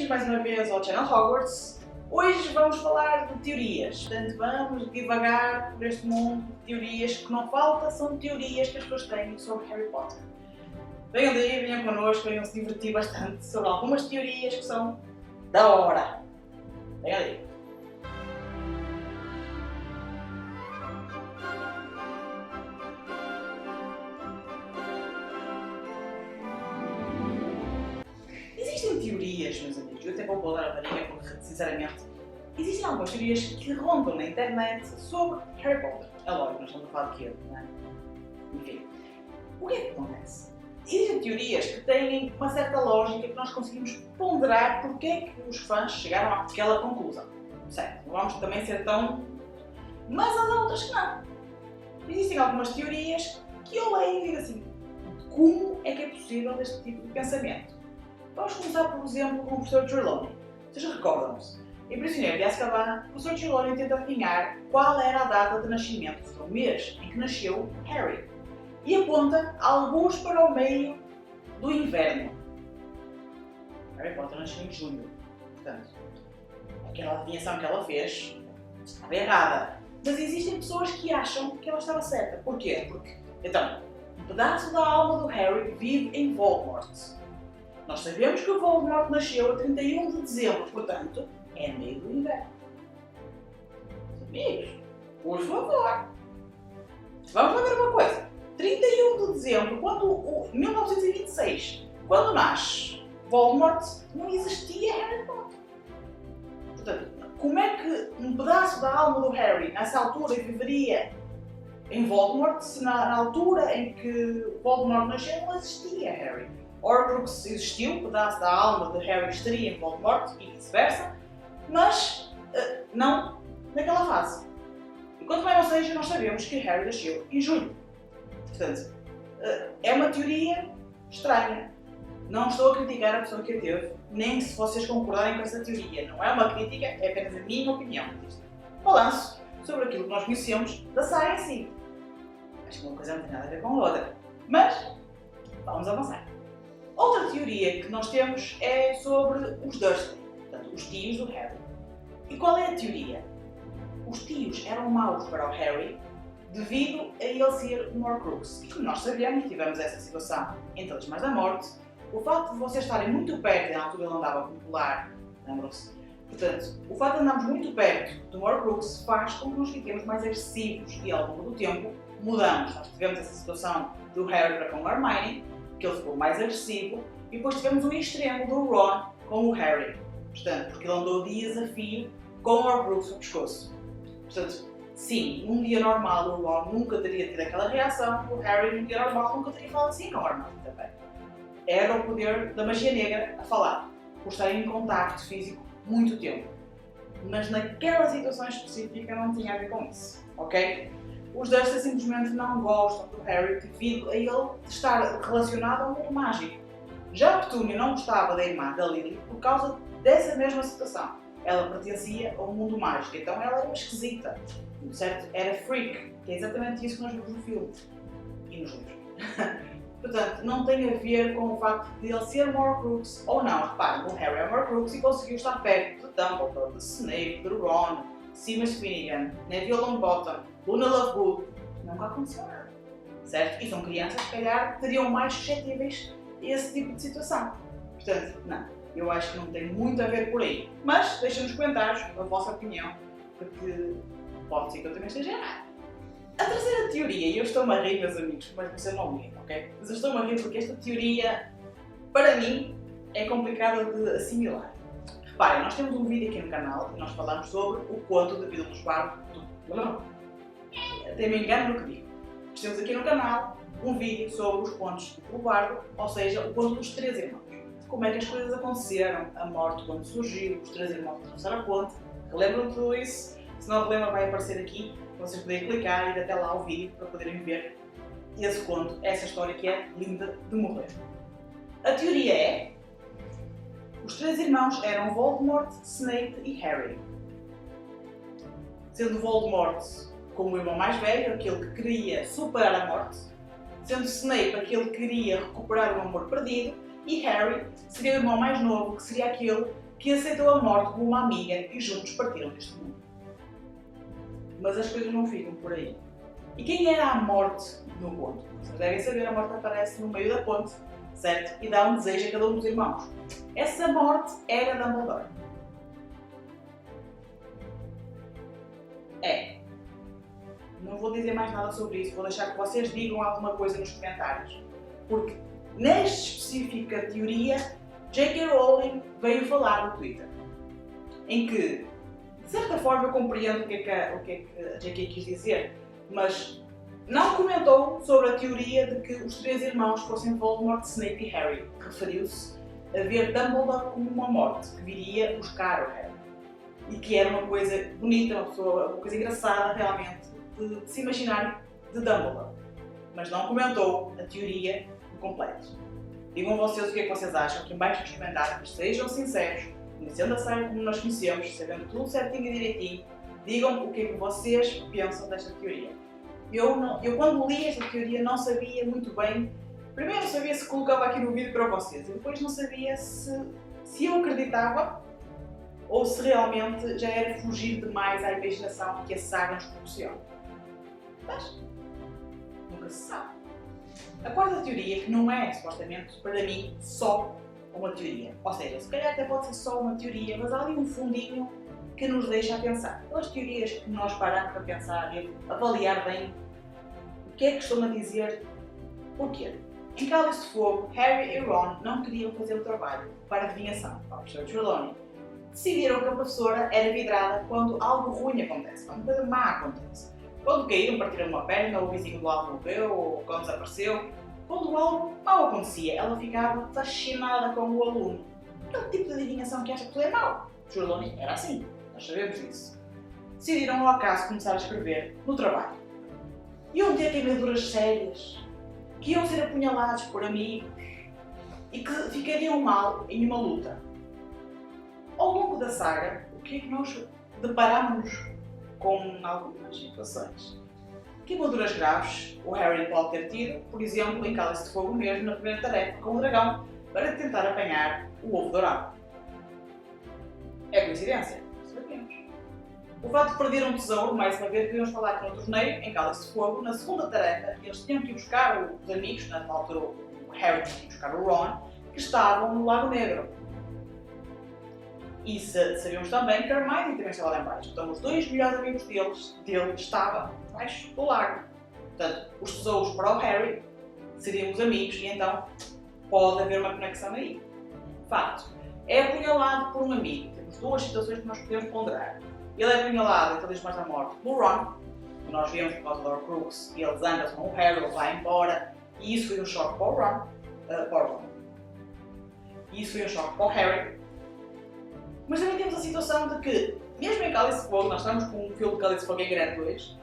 mais uma vez ao Channel Hogwarts. Hoje vamos falar de teorias, portanto vamos divagar por este mundo de teorias. Que não falta são teorias que as pessoas têm sobre Harry Potter. Venham daí, venham connosco, venham se divertir bastante sobre algumas teorias que são da hora. Venham daí. Existem teorias, meus amigos, eu até vou bolar a varinha porque, sinceramente, existem algumas teorias que rondam na internet sobre Harry Potter. É lógico, nós estamos a falar de quê, não é? Enfim, o que é que acontece? Existem teorias que têm uma certa lógica que nós conseguimos ponderar porque é que os fãs chegaram àquela conclusão. Certo, não vamos também ser tão... Mas há outras que não. Existem algumas teorias que eu leio e digo assim, como é que é possível este tipo de pensamento? Vamos começar, por exemplo, com o professor Trelawney. Vocês recordam-se? Em Prisioneiro de Azkaban, o professor Trelawney tenta adivinhar qual era a data de nascimento, o mês em que nasceu Harry. E aponta alguns para o meio do inverno. Harry Potter nasceu em junho. Portanto, aquela adivinhação que ela fez estava errada. Mas existem pessoas que acham que ela estava certa. Porquê? Porque, então, um pedaço da alma do Harry vive em Voldemort. Nós sabemos que o Voldemort nasceu a 31 de dezembro, portanto, é meio do inverno. Amigos, por favor, vamos lá ver uma coisa. 31 de dezembro, quando 1926, quando nasce Voldemort, não existia Harry Potter. Portanto, como é que um pedaço da alma do Harry, nessa altura, viveria em Voldemort, se na altura em que Voldemort nasceu não existia Harry? Horcrux existiu, um pedaço da alma de Harry estaria em Voldemort e vice-versa, mas não naquela fase. E quanto mais não seja, nós sabemos que Harry nasceu em junho. Portanto, é uma teoria estranha. Não estou a criticar a pessoa que a teve, nem se vocês concordarem com essa teoria. Não é uma crítica, é apenas a minha opinião. Balanço sobre aquilo que nós conhecemos da saga em si. Acho que uma coisa não tem nada a ver com a outra. Mas, vamos avançar. Outra teoria que nós temos é sobre os Dursley, portanto, os tios do Harry. E qual é a teoria? Os tios eram maus para o Harry devido a ele ser um Horcrux. E como nós sabemos, tivemos essa situação em Todos Mais da Morte, o facto de vocês estarem muito perto, na altura ele andava como polar, lembram-se? Portanto, o facto de andarmos muito perto do Horcrux faz com que nos fiquemos mais agressivos e ao longo do tempo mudamos. Nós tivemos essa situação do Harry para com o Hermione, que ele ficou mais agressivo, e depois tivemos o extremo do Ron com o Harry. Portanto, porque ele andou dias a fio com o Horcrux no pescoço. Portanto, sim, num dia normal o Ron nunca teria tido aquela reação, o Harry num dia normal nunca teria falado assim com o Hermione também. Era o poder da magia negra a falar, por estarem em contacto físico muito tempo. Mas naquela situação específica não tinha a ver com isso, ok? Os Dursley simplesmente não gostam do Harry devido a ele estar relacionado ao mundo mágico. Já a Petúnia não gostava da irmã da Lily por causa dessa mesma situação. Ela pertencia ao mundo mágico, então ela era uma esquisita, certo? Era freak, que é exatamente isso que nós vimos no filme e nos livros. Portanto, não tem a ver com o facto de ele ser um Horcrux ou não. Reparem, o Harry é um Horcrux e conseguiu estar perto de Dumbledore, de Snape, de Ron, Seamus Finnegan, Neville Longbottom, Luna Lovegood. Nunca aconteceu nada, certo? E são crianças que, se calhar, teriam mais suscetíveis a esse tipo de situação. Portanto, não. Eu acho que não tem muito a ver por aí. Mas deixem nos comentários a vossa opinião, porque pode ser que eu também esteja errado. A terceira teoria, e eu estou-me a rir, meus amigos, mas vocês não riem, ok? Mas eu estou-me a rir porque esta teoria, para mim, é complicada de assimilar. Reparem, nós temos um vídeo aqui no canal e nós falamos sobre o conto da vida dos Bardos. Até me engano no que digo. Nós temos aqui no canal um vídeo sobre os contos do Bardo, ou seja, o conto dos três irmãos. Como é que as coisas aconteceram, a morte quando surgiu, os três irmãos atravessaram a ponte. Relembram tudo isso? Se não relembram, vai aparecer aqui. Vocês podem clicar e ir até lá ao vídeo para poderem ver esse conto, essa história que é linda de morrer. A teoria é: os três irmãos eram Voldemort, Snape e Harry. Sendo Voldemort como o irmão mais velho, aquele que queria superar a morte, sendo Snape aquele que queria recuperar o amor perdido, E Harry seria o irmão mais novo, que seria aquele que aceitou a morte como uma amiga e juntos partiram deste mundo. Mas as coisas não ficam por aí. E quem era a morte no conto? Vocês devem saber, a morte aparece no meio da ponte, certo? E dá um desejo a cada um dos irmãos. Essa morte era Dumbledore. Não vou dizer mais nada sobre isso, vou deixar que vocês digam alguma coisa nos comentários. Porque nesta específica teoria, J.K. Rowling veio falar no Twitter. Em que, de certa forma, eu compreendo o que é que a J.K. quis dizer, mas não comentou sobre a teoria de que os três irmãos fossem Voldemort, Snape e Harry. Referiu-se a ver Dumbledore como uma morte que viria buscar o Harry. E que era uma coisa bonita, uma coisa engraçada realmente de se imaginar de Dumbledore. Mas não comentou a teoria por completo. Digam vocês o que é que vocês acham aqui em baixo nos comentários, sejam sinceros, conhecendo a saga como nós conhecemos, sabendo tudo certinho e direitinho, digam o que é que vocês pensam desta teoria. Eu quando li esta teoria não sabia muito bem, primeiro sabia se colocava aqui no vídeo para vocês e depois não sabia se eu acreditava ou se realmente já era fugir demais à imaginação que a saga nos proporciona. Mas nunca se sabe. A quarta teoria, que não é, supostamente, para mim, só uma teoria. Ou seja, se calhar até pode ser só uma teoria, mas há ali um fundinho que nos deixa a pensar. Aquelas teorias que nós paramos para pensar e avaliar bem o que é que estão a dizer, porquê. Em Cálice de Fogo, Harry e Ron não queriam fazer o trabalho para adivinhação, para o professor Trelawney. Decidiram que a professora era vidrada quando algo ruim acontece, quando uma coisa má acontece. Quando caíram, partiram uma perna, ou o vizinho do lado morreu, ou quando desapareceu. Quando algo mau acontecia, ela ficava fascinada com o aluno. Aquele tipo de adivinhação que acha que tudo é mau. Trelawney era assim, nós sabemos disso. Decidiram ao acaso começar a escrever no trabalho. Iam ter queimaduras sérias, que iam ser apunhalados por amigos e que ficariam mal em uma luta. Ao longo da saga, o que é que nós deparamos com algumas situações? Queimaduras graves o Harry pode ter tido, por exemplo, em Cálice de Fogo mesmo, na primeira tarefa com o dragão, para tentar apanhar o ovo dourado. É coincidência? Sabemos. O fato de perder um tesouro, mais uma vez, podemos falar que no torneio, em Cálice de Fogo, na segunda tarefa, eles tinham que ir buscar os amigos, na altura o Harry tinha que ir buscar o Ron, que estavam no Lago Negro. E sabemos também que a Hermione também estava lá embaixo. Então os dois melhores amigos dele estavam embaixo do lago. Portanto, os tesouros para o Harry seriam os amigos e então pode haver uma conexão aí. Fato. É apunhalado por um amigo. Temos duas situações que nós podemos ponderar. Ele é apunhalado, então diz mais da morte, pelo Ron, que nós vemos por causa do Horcrux, e ele zanga-se com o Harry, ele vai embora, e isso foi um choque para o Ron. E isso foi um choque para o Harry. Mas também temos a situação de que, mesmo em Cálice de Fogo, nós estamos com um filme de Cálice de Fogo em grande 2,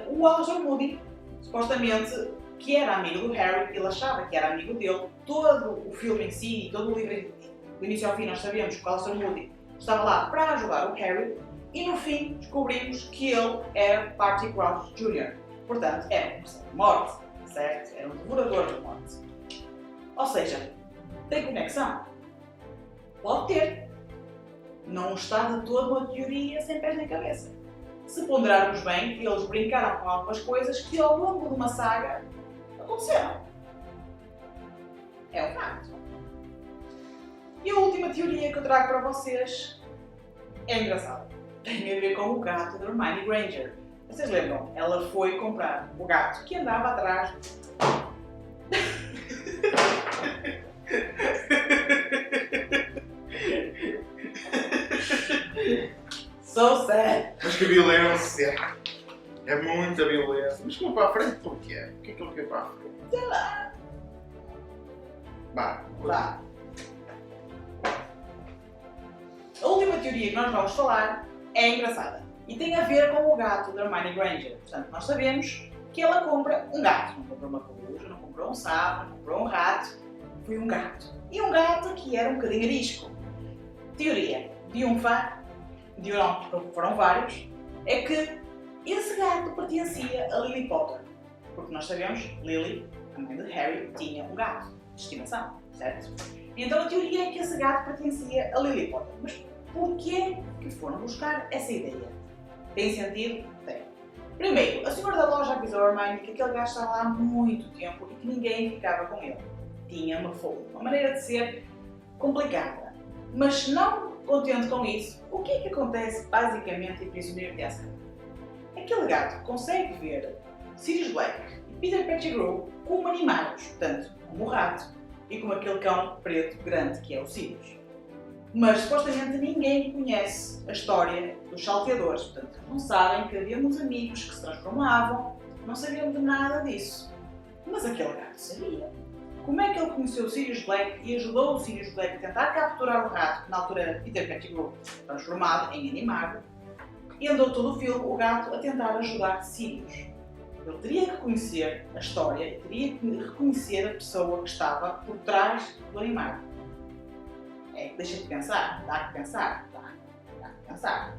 o Alastor Moody, supostamente, que era amigo do Harry, ele achava que era amigo dele, todo o filme em si, todo o livro, do início ao fim, nós sabíamos que o Alastor Moody estava lá para ajudar o Harry, e no fim descobrimos que ele era Barty Crouch Jr. Portanto, era um professor de morte, certo? Era um devorador de morte. Ou seja, tem conexão? Pode ter. Não está de toda uma teoria sem pés nem cabeça. Se ponderarmos bem que eles brincaram com algumas coisas que ao longo de uma saga aconteceram. É um facto. E a última teoria que eu trago para vocês é engraçada. Tem a ver com o gato de Hermione Granger. Vocês lembram? Ela foi comprar o gato que andava atrás. So sad. Mas que violência! É muita violência. Mas como para a frente porquê? O que é que ele quer para a frente? Sei lá. Vá. A última teoria que nós vamos falar é engraçada e tem a ver com o gato da Hermione Granger. Portanto, nós sabemos que ela compra um gato. Não comprou uma coruja, não comprou um sapo, não comprou um rato. Foi um gato. E um gato que era um bocadinho arisco. Teoria de um fã, foram vários, é que esse gato pertencia a Lily Potter. Porque nós sabemos, Lily, a mãe de Harry, tinha um gato. de estimação, certo? Então a teoria é que esse gato pertencia a Lily Potter. Mas porquê que foram buscar essa ideia? Tem sentido? Tem. Primeiro, a senhora da loja avisou a Hermione que aquele gajo estava lá há muito tempo e que ninguém ficava com ele. Tinha uma maneira de ser complicada. Mas não contente com isso, o que é que acontece basicamente em Prisioneiro de Azkaban? Aquele gato consegue ver Sirius Black e Peter Pettigrew como animais, portanto, como o rato e como aquele cão preto grande que é o Sirius. Mas supostamente ninguém conhece a história dos salteadores, portanto, não sabem que havia uns amigos que se transformavam, não sabiam de nada disso. Mas aquele gato sabia. Como é que ele conheceu o Sirius Black e ajudou o Sirius Black a tentar capturar o rato, que na altura era Peter Pettigrew, transformado em animado, e andou todo o filme o gato a tentar ajudar Sirius. Ele teria que conhecer a história, teria que reconhecer a pessoa que estava por trás do animado. É que deixa de pensar, dá que pensar, dá que pensar.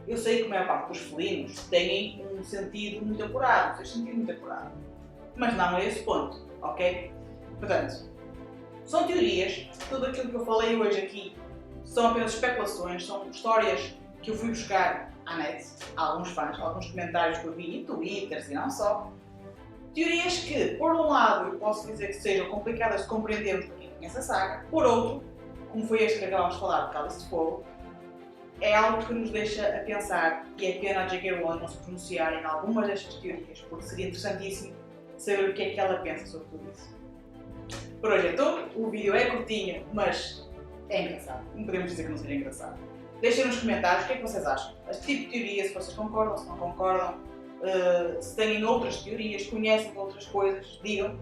Eu sei que a maior parte dos felinos têm um sentido muito apurado, um sexto sentido muito apurado, mas não é esse ponto, ok? Portanto, são teorias, tudo aquilo que eu falei hoje aqui são apenas especulações, são histórias que eu fui buscar à net, a alguns fãs, alguns comentários que eu vi em Twitters e não só. Teorias que, por um lado, eu posso dizer que sejam complicadas de compreender para quem conhece a saga, por outro, como foi este que acabámos de falar, de Cálice de Fogo, é algo que nos deixa a pensar e é pena a J.K. Rowling não se pronunciar em algumas destas teorias, porque seria interessantíssimo saber o que é que ela pensa sobre tudo isso. Por hoje é tudo, o vídeo é curtinho, mas é engraçado, não podemos dizer que não seria engraçado. Deixem nos comentários o que é que vocês acham, este tipo de teoria, se vocês concordam, se não concordam, se têm outras teorias, conhecem outras coisas, digam.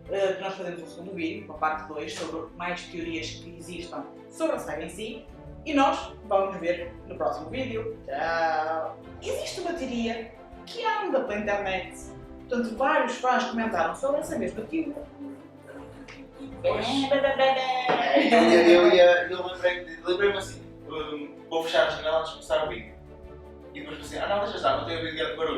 Que nós fazemos um segundo vídeo, uma parte 2, sobre mais teorias que existam sobre a saga em si. E nós vamos ver no próximo vídeo. Tchau! Existe uma teoria que anda pela internet. Portanto, vários fãs comentaram sobre essa mesma teoria. Eu lembrei-me assim, vou fechar a janela antes de começar o vídeo. E depois pensei, não, deixa estar, não tenho vídeo agora